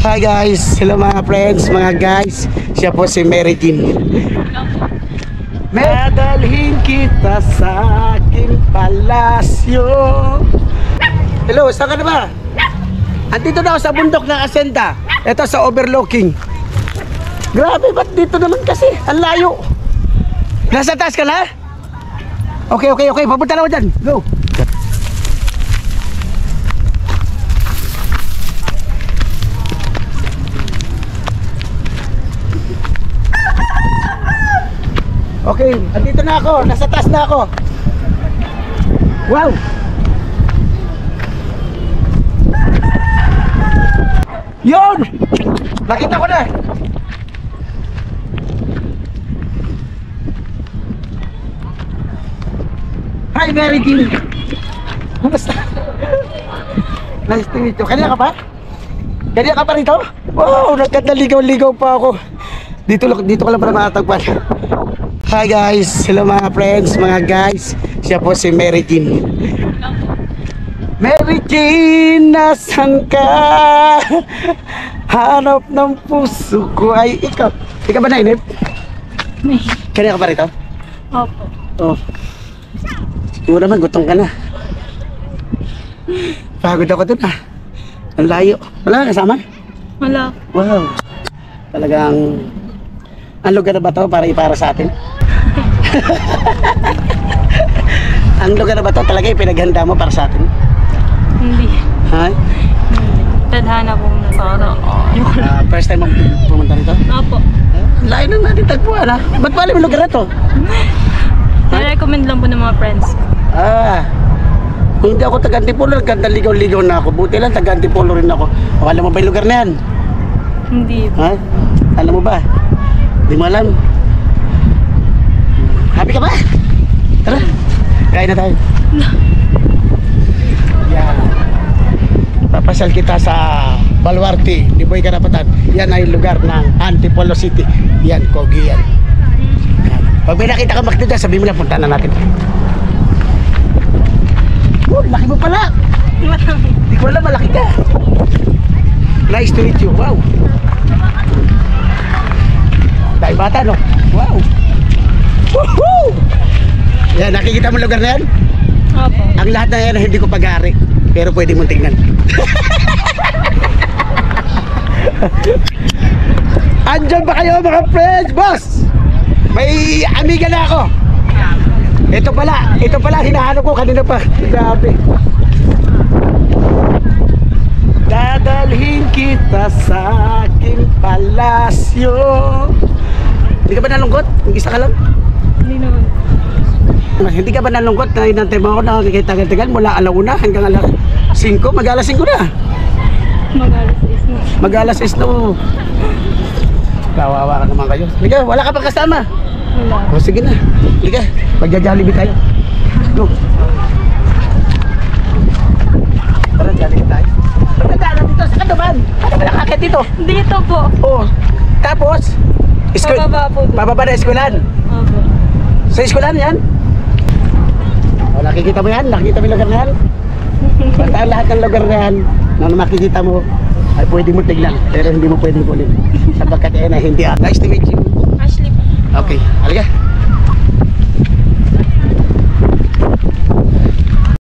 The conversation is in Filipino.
Hi guys, hello mga friends, mga guys. Siya po si Mary Jean. Dadalhin kita sa aking palasyo. Hello, saan ka na ba? Andito na ako sa bundok ng Asenda. Ito sa overlooking. Grabe, ba't dito naman kasi? Ang layo. Nasa taas ka na? Okay, papunta na ako dyan. Go. Okay, andito na ako. Nasa taas na ako. Wow! Yun! Nakita ko na! Hi, Mary Jean! Kumusta? Nice to meet you. Kanina ka pa? Kanina ka pa rito? Wow! Nagkataligaw-ligaw pa ako. Dito ka lang para makatagpan. Hi guys! Hello mga friends, mga guys. Siya po si Mary Jean. Mary Jean, nasan ka? Hanap ng puso ko ay ikaw. Ikaw ba nainip? Kanina ka pa rito? Opo. Oh. Siguro naman, gutom ka na. Pagod ako dun ah. Ang layo. Wala ka kasama? Wala. Wow. Talagang ang lugar na ba to para sa atin? Ang lugar na ba to talaga yung pinaghanda mo para sa atin? Hindi. Ha? Tadhana po na sana. First time mo pumunta rito? Opo. Layo na natin tagpuan ha? Ba't pala yung lugar na to? Na-recommend lang po ng mga friends. Kung hindi ako taga-Antipolo, nagkandaligaw-ligaw na ako. Buti lang, taga-Antipolo rin ako. O, alam mo ba yung lugar na yan? Hindi. Ha? Alam mo ba? Hindi mo alam. Happy ka ba? Tara, kain na tayo. Yan. Papasal kita sa Baluarte, Liboy Karapatan. Yan ay lugar ng Antipolo City. Yan, Kogi yan. Pag may nakita ka makita, sabihin mo lang, punta na natin. Oh, laki mo pala. Hindi ko alam, malaki ka. Nice to meet you. Wow. Dahil bata, no? Wow. Woohoo! Yan, nakikita mo lugar na yan? Opo. Ang lahat na yan hindi ko pag-aari, pero pwede mong tingnan. Andyan ba kayo mga friends? Boss! May amiga na ako. Ito pala, hinahanap ko kanina pa. Grabe. Dadalhin kita sa aking palasyo. Hindi ka ba nalungkot? Mag-isa ka lang? Hindi naman. Hindi ka ba nalungkot na inantay mo ako na kikitagal-tagal mula alauna hanggang alas 5? Mag-alas 5 na. Mag-alas is na. Mag-alas 6 na. Kawawa ka naman kayo. Liga, wala ka pa kasama. Wala. O sige na. Liga, magja-Jollibee tayo. Go. Tara, Jollibee tayo. Pagkakala dito sa kandaman. Ano ba nakakit dito? Dito po. Oo. Tapos, Pababa po doon. pababa na eskwelahan. Opo. Sa eskwelahan yan? O, nakikita mo yan? Nakikita mo yung lugar na yan? Basta lahat ng lugar na yan na makikita mo ay pwede mo tignan pero hindi mo pwedeng kunin sapagkat yan ay hindi. Nice to meet you. Ashley po. Okay, halika.